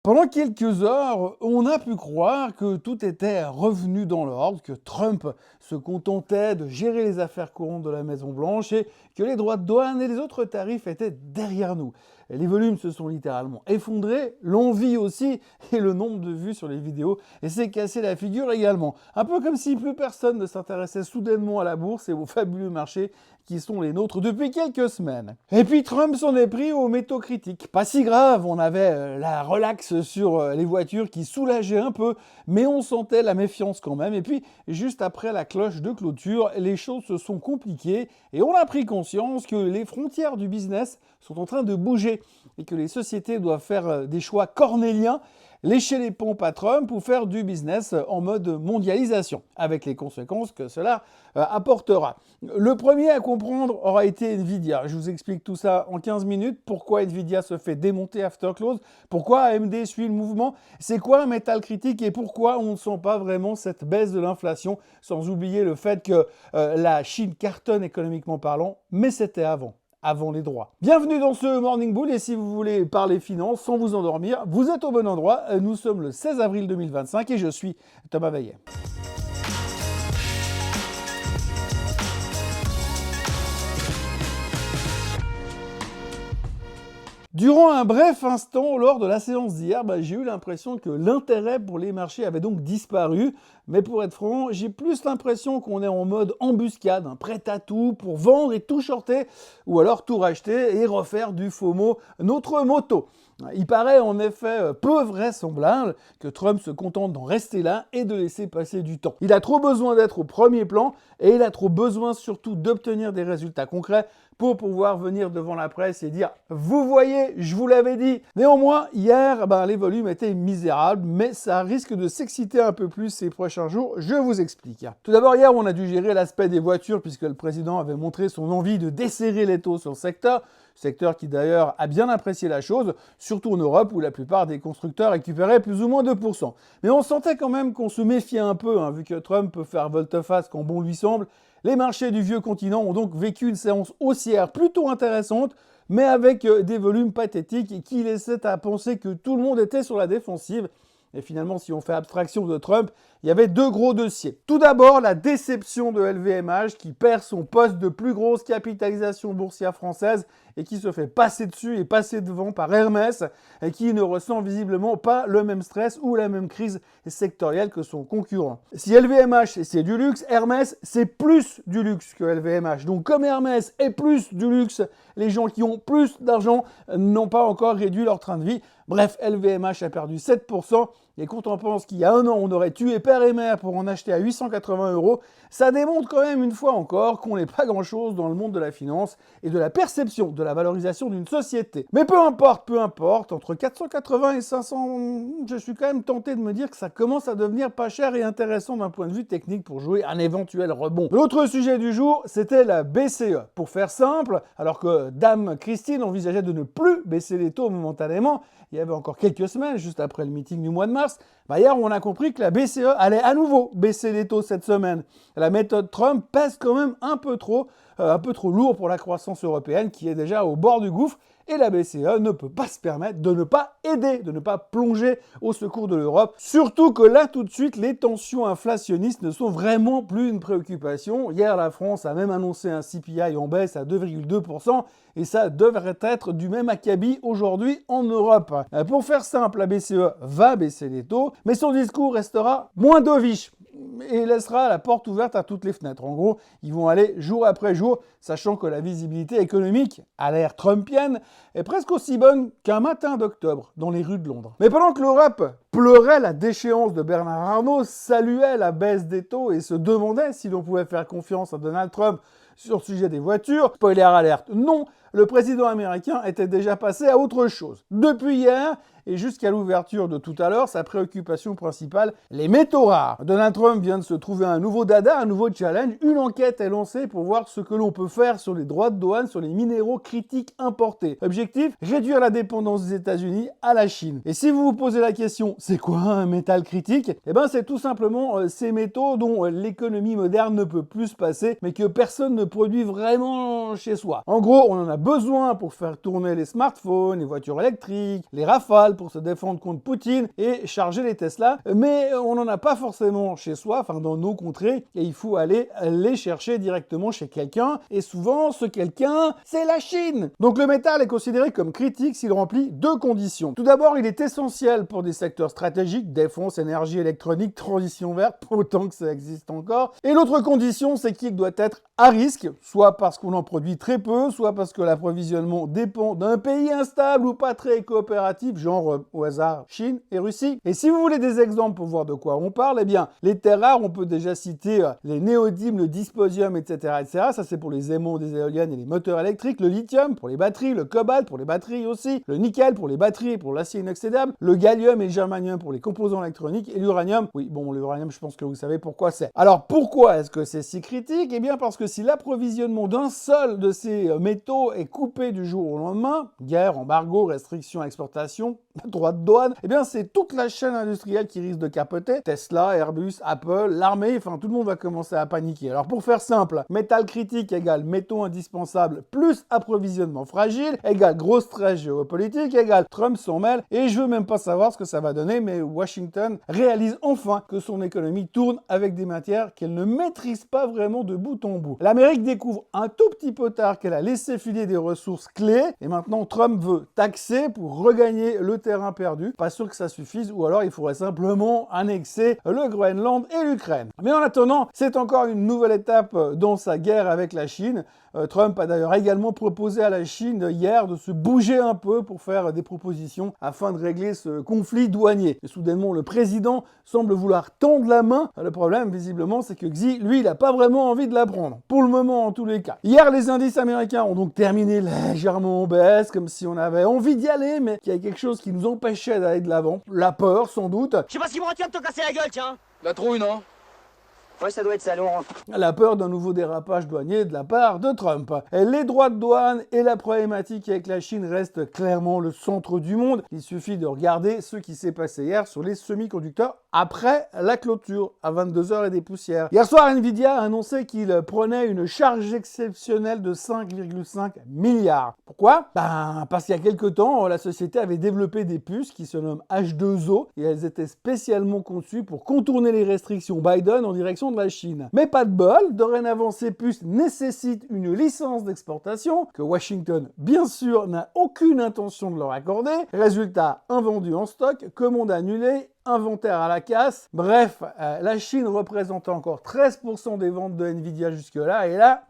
Pendant quelques heures, on a pu croire que tout était revenu dans l'ordre, que Trump se contentait de gérer les affaires courantes de la Maison-Blanche et que les droits de douane et les autres tarifs étaient derrière nous. Les volumes se sont littéralement effondrés, l'envie aussi, et le nombre de vues sur les vidéos s'est cassé la figure également. Un peu comme si plus personne ne s'intéressait soudainement à la bourse et aux fabuleux marchés qui sont les nôtres depuis quelques semaines. Et puis Trump s'en est pris aux métaux critiques. Pas si grave, on avait la relaxe sur les voitures qui soulageait un peu, mais on sentait la méfiance quand même. Et puis, juste après la cloche de clôture, les choses se sont compliquées et on a pris conscience que les frontières du business sont en train de bouger et que les sociétés doivent faire des choix cornéliens, lécher les pompes à Trump ou faire du business en mode mondialisation, avec les conséquences que cela apportera. Le premier à comprendre aura été Nvidia. Je vous explique tout ça en 15 minutes. Pourquoi Nvidia se fait démonter after close, pourquoi AMD suit le mouvement, c'est quoi un métal critique et pourquoi on ne sent pas vraiment cette baisse de l'inflation, sans oublier le fait que la Chine cartonne économiquement parlant, mais c'était avant les droits. Bienvenue dans ce Morning Bull et si vous voulez parler finance sans vous endormir, vous êtes au bon endroit. Nous sommes le 16 avril 2025 et je suis Thomas Veillet. Durant un bref instant, lors de la séance d'hier, j'ai eu l'impression que l'intérêt pour les marchés avait donc disparu. Mais pour être franc, j'ai plus l'impression qu'on est en mode embuscade, prêt à tout pour vendre et tout shorter, ou alors tout racheter et refaire du FOMO notre moto. Il paraît en effet peu vraisemblable que Trump se contente d'en rester là et de laisser passer du temps. Il a trop besoin d'être au premier plan et il a trop besoin surtout d'obtenir des résultats concrets pour pouvoir venir devant la presse et dire « Vous voyez, je vous l'avais dit ». Néanmoins, hier, les volumes étaient misérables, mais ça risque de s'exciter un peu plus ces prochains jours. Je vous explique. Tout d'abord, hier, on a dû gérer l'aspect des voitures puisque le président avait montré son envie de desserrer les taux sur le secteur qui d'ailleurs a bien apprécié la chose, surtout en Europe où la plupart des constructeurs récupéraient plus ou moins 2%. Mais on sentait quand même qu'on se méfiait un peu, vu que Trump peut faire volte-face quand bon lui semble. Les marchés du vieux continent ont donc vécu une séance haussière plutôt intéressante, mais avec des volumes pathétiques et qui laissaient à penser que tout le monde était sur la défensive. Et finalement, si on fait abstraction de Trump, il y avait deux gros dossiers. Tout d'abord, la déception de LVMH qui perd son poste de plus grosse capitalisation boursière française et qui se fait passer dessus et passer devant par Hermès et qui ne ressent visiblement pas le même stress ou la même crise sectorielle que son concurrent. Si LVMH c'est du luxe, Hermès c'est plus du luxe que LVMH. Donc comme Hermès est plus du luxe, les gens qui ont plus d'argent n'ont pas encore réduit leur train de vie. Bref, LVMH a perdu 7%. Et quand on pense qu'il y a un an, on aurait tué père et mère pour en acheter à 880 €, ça démontre quand même une fois encore qu'on n'est pas grand-chose dans le monde de la finance et de la perception de la valorisation d'une société. Mais peu importe, entre 480 et 500, je suis quand même tenté de me dire que ça commence à devenir pas cher et intéressant d'un point de vue technique pour jouer un éventuel rebond. L'autre sujet du jour, c'était la BCE. Pour faire simple, alors que Dame Christine envisageait de ne plus baisser les taux momentanément, il y avait encore quelques semaines, juste après le meeting du mois de mars, hier on a compris que la BCE allait à nouveau baisser les taux cette semaine. La méthode Trump pèse quand même un peu trop lourd pour la croissance européenne qui est déjà au bord du gouffre. Et la BCE ne peut pas se permettre de ne pas aider, de ne pas plonger au secours de l'Europe. Surtout que là, tout de suite, les tensions inflationnistes ne sont vraiment plus une préoccupation. Hier, la France a même annoncé un CPI en baisse à 2,2%. Et ça devrait être du même acabit aujourd'hui en Europe. Pour faire simple, la BCE va baisser les taux, mais son discours restera moins dovish et laissera la porte ouverte à toutes les fenêtres. En gros, ils vont aller jour après jour, sachant que la visibilité économique, à l'ère trumpienne, est presque aussi bonne qu'un matin d'octobre dans les rues de Londres. Mais pendant que l'Europe pleurait la déchéance de Bernard Arnault, saluait la baisse des taux et se demandait si l'on pouvait faire confiance à Donald Trump sur le sujet des voitures, spoiler alerte, non, le président américain était déjà passé à autre chose. Depuis hier, et jusqu'à l'ouverture de tout à l'heure, sa préoccupation principale, les métaux rares. Donald Trump vient de se trouver un nouveau dada, un nouveau challenge. Une enquête est lancée pour voir ce que l'on peut faire sur les droits de douane sur les minéraux critiques importés. Objectif, réduire la dépendance des États-Unis à la Chine. Et si vous vous posez la question, c'est quoi un métal critique? C'est tout simplement ces métaux dont l'économie moderne ne peut plus se passer, mais que personne ne produit vraiment chez soi. En gros, on en a besoin pour faire tourner les smartphones, les voitures électriques, les Rafales, pour se défendre contre Poutine et charger les Tesla. Mais on n'en a pas forcément chez soi, enfin dans nos contrées, et il faut aller les chercher directement chez quelqu'un. Et souvent, ce quelqu'un, c'est la Chine. Donc le métal est considéré comme critique s'il remplit deux conditions. Tout d'abord, il est essentiel pour des secteurs stratégiques, défense, énergie, électronique, transition verte, autant que ça existe encore. Et l'autre condition, c'est qu'il doit être à risque, soit parce qu'on en produit très peu, soit parce que l'approvisionnement dépend d'un pays instable ou pas très coopératif, genre au hasard Chine et Russie. Et si vous voulez des exemples pour voir de quoi on parle, eh bien, les terres rares, on peut déjà citer les néodymes, le dysprosium, etc., etc. Ça, c'est pour les aimants des éoliennes et les moteurs électriques, le lithium pour les batteries, le cobalt pour les batteries aussi, le nickel pour les batteries et pour l'acier inoxydable, le gallium et le germanium pour les composants électroniques et l'uranium. Oui, bon, l'uranium, je pense que vous savez pourquoi c'est. Alors, pourquoi est-ce que c'est si critique? Eh bien, parce que si l'approvisionnement d'un seul de ces métaux est coupé du jour au lendemain, guerre, embargo, restriction à l'exportation, droit de douane, eh bien, c'est toute la chaîne industrielle qui risque de capoter. Tesla, Airbus, Apple, l'armée, enfin, tout le monde va commencer à paniquer. Alors, pour faire simple, métal critique égale métaux indispensables plus approvisionnement fragile égale gros stress géopolitique égale Trump s'en mêle et je veux même pas savoir ce que ça va donner, mais Washington réalise enfin que son économie tourne avec des matières qu'elle ne maîtrise pas vraiment de bout en bout. L'Amérique découvre un tout petit peu tard qu'elle a laissé filer des ressources clés et maintenant Trump veut taxer pour regagner le terrain perdu. Pas sûr que ça suffise ou alors il faudrait simplement annexer le Groenland et l'Ukraine. Mais en attendant, c'est encore une nouvelle étape dans sa guerre avec la Chine. Trump a d'ailleurs également proposé à la Chine hier de se bouger un peu pour faire des propositions afin de régler ce conflit douanier. Et soudainement, le président semble vouloir tendre la main. Le problème, visiblement, c'est que Xi, lui, il n'a pas vraiment envie de la prendre. Pour le moment, en tous les cas. Hier, les indices américains ont donc terminé légèrement en baisse, comme si on avait envie d'y aller, mais qu'il y a quelque chose qui nous empêchait d'aller de l'avant. La peur, sans doute. Je sais pas ce qui me retient de te casser la gueule, tiens. La trouille, non? Ouais, ça doit être ça, Laurent. La peur d'un nouveau dérapage douanier de la part de Trump. Et les droits de douane et la problématique avec la Chine restent clairement le centre du monde. Il suffit de regarder ce qui s'est passé hier sur les semi-conducteurs après la clôture, à 22h et des poussières. Hier soir, Nvidia a annoncé qu'il prenait une charge exceptionnelle de 5,5 milliards. Pourquoi? Parce qu'il y a quelques temps, la société avait développé des puces qui se nomment H2O et elles étaient spécialement conçues pour contourner les restrictions Biden en direction de la Chine. Mais pas de bol, dorénavant ces puces nécessitent une licence d'exportation que Washington, bien sûr, n'a aucune intention de leur accorder. Résultat, invendu en stock, commande annulée, inventaire à la casse. Bref, la Chine représente encore 13% des ventes de Nvidia jusque-là et là,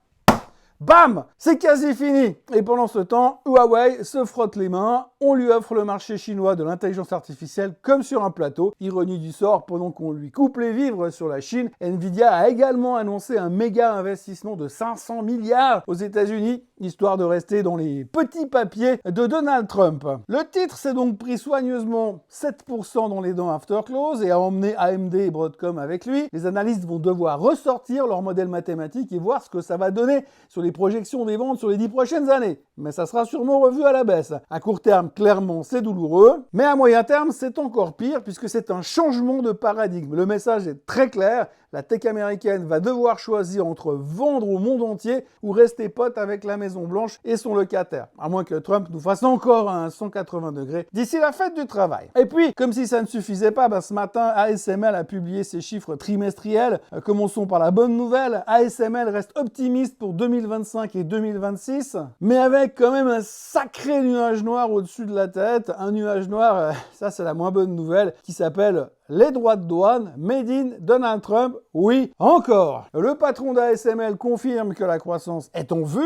bam, c'est quasi fini. Et pendant ce temps, Huawei se frotte les mains. On lui offre le marché chinois de l'intelligence artificielle comme sur un plateau. Ironie du sort, pendant qu'on lui coupe les vivres sur la Chine, Nvidia a également annoncé un méga investissement de 500 milliards aux États-Unis, histoire de rester dans les petits papiers de Donald Trump. Le titre s'est donc pris soigneusement 7% dans les dents after close et a emmené AMD et Broadcom avec lui. Les analystes vont devoir ressortir leur modèle mathématique et voir ce que ça va donner sur les projections des ventes sur les 10 prochaines années. Mais ça sera sûrement revu à la baisse. À court terme, clairement, c'est douloureux. Mais à moyen terme, c'est encore pire puisque c'est un changement de paradigme. Le message est très clair. La tech américaine va devoir choisir entre vendre au monde entier ou rester pote avec la Maison-Blanche et son locataire. À moins que Trump nous fasse encore un 180 degrés d'ici la fête du travail. Et puis, comme si ça ne suffisait pas, ce matin, ASML a publié ses chiffres trimestriels. Commençons par la bonne nouvelle. ASML reste optimiste pour 2025 et 2026, mais avec quand même un sacré nuage noir au-dessus de la tête. Un nuage noir, ça c'est la moins bonne nouvelle, qui s'appelle les droits de douane made in Donald Trump. Oui, encore. Le patron d'ASML confirme que la croissance est en vue.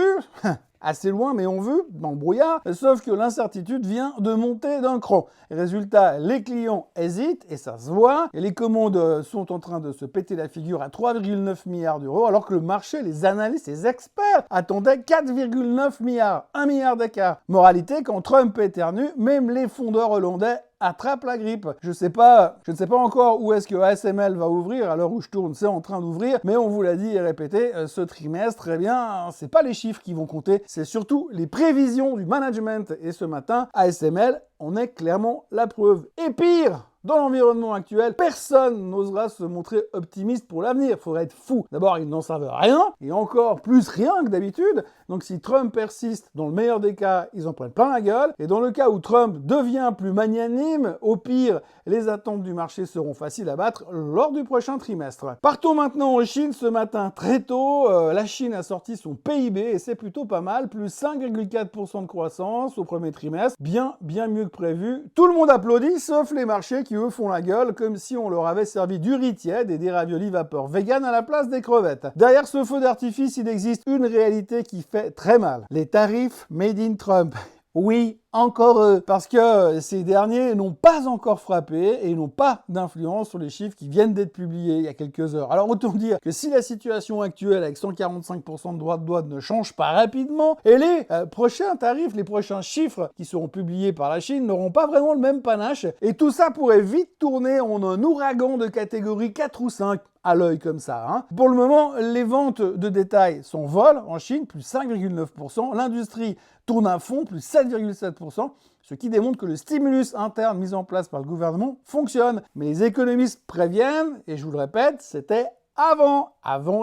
Assez loin, mais en vue, dans le brouillard, sauf que l'incertitude vient de monter d'un cran. Résultat, les clients hésitent, et ça se voit, et les commandes sont en train de se péter la figure à 3,9 milliards d'euros, alors que le marché, les analystes, les experts attendaient 4,9 milliards, 1 milliard d'écart. Moralité, quand Trump éternue, même les fondeurs hollandais attrape la grippe. Je ne sais pas encore où est-ce que ASML va ouvrir, à l'heure où je tourne, c'est en train d'ouvrir, mais on vous l'a dit et répété, ce trimestre, eh bien, c'est pas les chiffres qui vont compter, c'est surtout les prévisions du management. Et ce matin, ASML en est clairement la preuve. Et pire, Dans l'environnement actuel, personne n'osera se montrer optimiste pour l'avenir. Faudrait être fou. D'abord, ils n'en savent rien, et encore plus rien que d'habitude. Donc si Trump persiste, dans le meilleur des cas, ils en prennent plein la gueule. Et dans le cas où Trump devient plus magnanime, au pire, les attentes du marché seront faciles à battre lors du prochain trimestre. Partons maintenant en Chine. Ce matin, très tôt, la Chine a sorti son PIB et c'est plutôt pas mal, plus 5,4% de croissance au premier trimestre, bien mieux que prévu. Tout le monde applaudit, sauf les marchés qui eux font la gueule, comme si on leur avait servi du riz tiède et des raviolis vapeur vegan à la place des crevettes. Derrière ce feu d'artifice, il existe une réalité qui fait très mal. Les tarifs made in Trump. Oui, encore eux, parce que ces derniers n'ont pas encore frappé et n'ont pas d'influence sur les chiffres qui viennent d'être publiés il y a quelques heures. Alors autant dire que si la situation actuelle avec 145% de droits de douane ne change pas rapidement, et les prochains tarifs, les prochains chiffres qui seront publiés par la Chine n'auront pas vraiment le même panache, et tout ça pourrait vite tourner en un ouragan de catégorie 4 ou 5. À l'œil comme ça. Hein. Pour le moment, les ventes de détail s'envolent en Chine, plus 5,9%. L'industrie tourne à fond, plus 7,7%. Ce qui démontre que le stimulus interne mis en place par le gouvernement fonctionne. Mais les économistes préviennent, et je vous le répète, c'était avant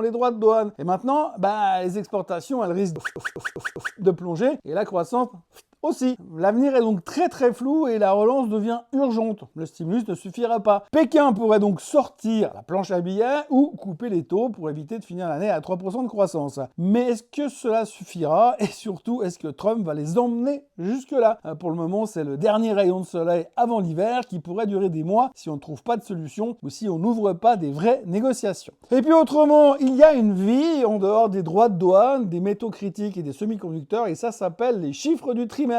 les droits de douane. Et maintenant, les exportations, elles risquent de plonger, et la croissance aussi. L'avenir est donc très flou et la relance devient urgente. Le stimulus ne suffira pas. Pékin pourrait donc sortir la planche à billets ou couper les taux pour éviter de finir l'année à 3% de croissance. Mais est-ce que cela suffira? Et surtout, est-ce que Trump va les emmener jusque-là? Pour le moment, c'est le dernier rayon de soleil avant l'hiver qui pourrait durer des mois si on ne trouve pas de solution ou si on n'ouvre pas des vraies négociations. Et puis autrement, il y a une vie en dehors des droits de douane, des métaux critiques et des semi-conducteurs et ça s'appelle les chiffres du trimestre.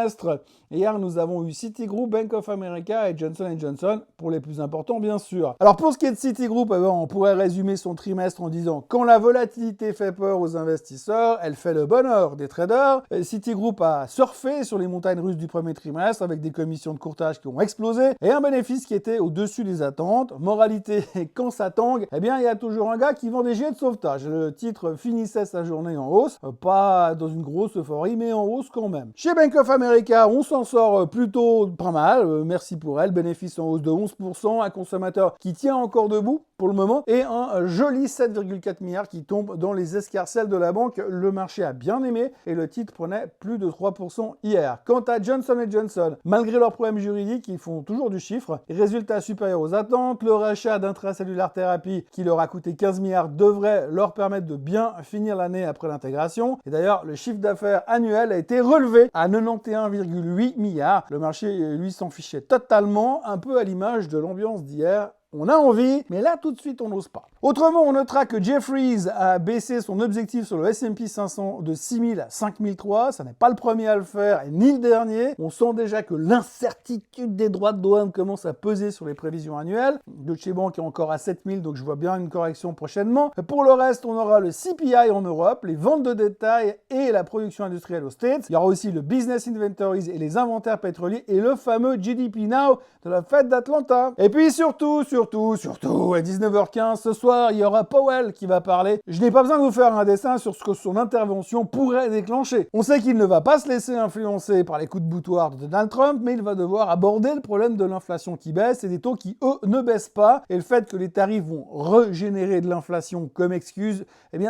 Hier, nous avons eu Citigroup, Bank of America et Johnson & Johnson, pour les plus importants bien sûr. Alors pour ce qui est de Citigroup, on pourrait résumer son trimestre en disant « Quand la volatilité fait peur aux investisseurs, elle fait le bonheur des traders ». Citigroup a surfé sur les montagnes russes du premier trimestre avec des commissions de courtage qui ont explosé et un bénéfice qui était au-dessus des attentes. Moralité, quand ça tangue, il y a toujours un gars qui vend des gilets de sauvetage. Le titre finissait sa journée en hausse, pas dans une grosse euphorie, mais en hausse quand même. Chez Bank of America, on s'en sort plutôt pas mal, merci pour elle, bénéfice en hausse de 11%, un consommateur qui tient encore debout pour le moment, et un joli 7,4 milliards qui tombe dans les escarcelles de la banque. Le marché a bien aimé et le titre prenait plus de 3% hier. Quant à Johnson & Johnson, malgré leurs problèmes juridiques, ils font toujours du chiffre, résultats supérieurs aux attentes, le rachat d'intracellulaire thérapie qui leur a coûté 15 milliards devrait leur permettre de bien finir l'année après l'intégration, et d'ailleurs le chiffre d'affaires annuel a été relevé à 91,8 milliards. Le marché, lui, s'en fichait totalement, un peu à l'image de l'ambiance d'hier. On a envie, mais là, tout de suite, on n'ose pas. Autrement, on notera que Jefferies a baissé son objectif sur le S&P 500 de 6 000 à 5 003. Ça n'est pas le premier à le faire, et ni le dernier. On sent déjà que l'incertitude des droits de douane commence à peser sur les prévisions annuelles. Deutsche Bank est encore à 7 000, donc je vois bien une correction prochainement. Pour le reste, on aura le CPI en Europe, les ventes de détail et la production industrielle aux States. Il y aura aussi le Business Inventories et les inventaires pétroliers et le fameux GDP Now de la Fed d'Atlanta. Et puis surtout, à 19h15 ce soir, il y aura Powell qui va parler. Je n'ai pas besoin de vous faire un dessin sur ce que son intervention pourrait déclencher. On sait qu'il ne va pas se laisser influencer par les coups de boutoir de Donald Trump, mais il va devoir aborder le problème de l'inflation qui baisse et des taux qui, eux, ne baissent pas. Et le fait que les tarifs vont régénérer de l'inflation comme excuse,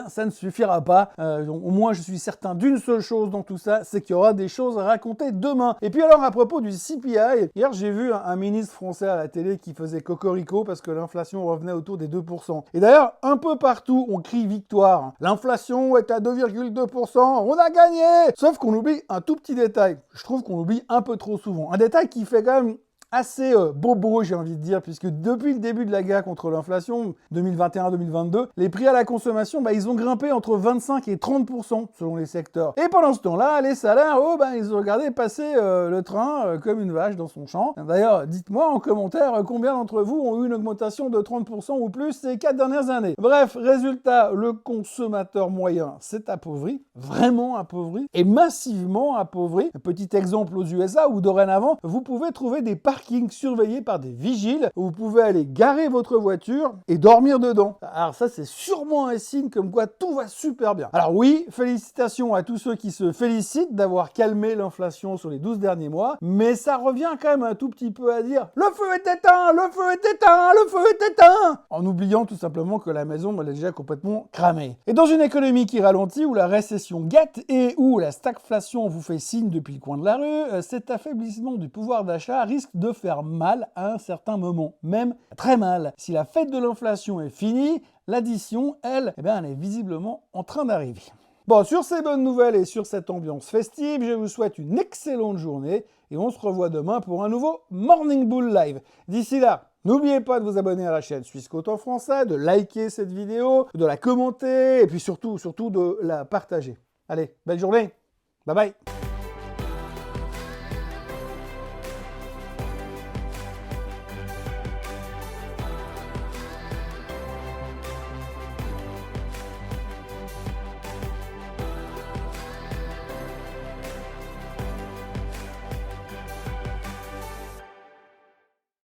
ça ne suffira pas. Donc, au moins, je suis certain d'une seule chose dans tout ça, c'est qu'il y aura des choses à raconter demain. Et puis alors, à propos du CPI, hier, j'ai vu un ministre français à la télé qui faisait cocorico parce que l'inflation revenait autour des 2%. Et d'ailleurs, un peu partout, on crie victoire. L'inflation est à 2,2%, on a gagné! Sauf qu'on oublie un tout petit détail. Je trouve qu'on oublie un peu trop souvent. Un détail qui fait quand même assez bobo, j'ai envie de dire, puisque depuis le début de la guerre contre l'inflation, 2021-2022, les prix à la consommation, ils ont grimpé entre 25 et 30% selon les secteurs. Et pendant ce temps-là, les salaires, ils ont regardé passer le train comme une vache dans son champ. D'ailleurs, dites-moi en commentaire combien d'entre vous ont eu une augmentation de 30% ou plus ces 4 dernières années. Bref, résultat, le consommateur moyen s'est appauvri, vraiment appauvri, et massivement appauvri. Un petit exemple aux USA où dorénavant, vous pouvez trouver des parcs parking surveillé par des vigiles où vous pouvez aller garer votre voiture et dormir dedans. Alors ça, c'est sûrement un signe comme quoi tout va super bien. Alors oui, félicitations à tous ceux qui se félicitent d'avoir calmé l'inflation sur les 12 derniers mois, mais ça revient quand même un tout petit peu à dire « Le feu est éteint, le feu est éteint, le feu est éteint !» en oubliant tout simplement que la maison elle est déjà complètement cramée. Et dans une économie qui ralentit, où la récession guette et où la stagflation vous fait signe depuis le coin de la rue, cet affaiblissement du pouvoir d'achat risque de faire mal à un certain moment, même très mal. Si la fête de l'inflation est finie, l'addition, elle, elle est visiblement en train d'arriver. Bon, sur ces bonnes nouvelles et sur cette ambiance festive, je vous souhaite une excellente journée et on se revoit demain pour un nouveau Morning Bull Live. D'ici là, n'oubliez pas de vous abonner à la chaîne Suisse Côte en français, de liker cette vidéo, de la commenter et puis surtout de la partager. Allez, belle journée, bye bye.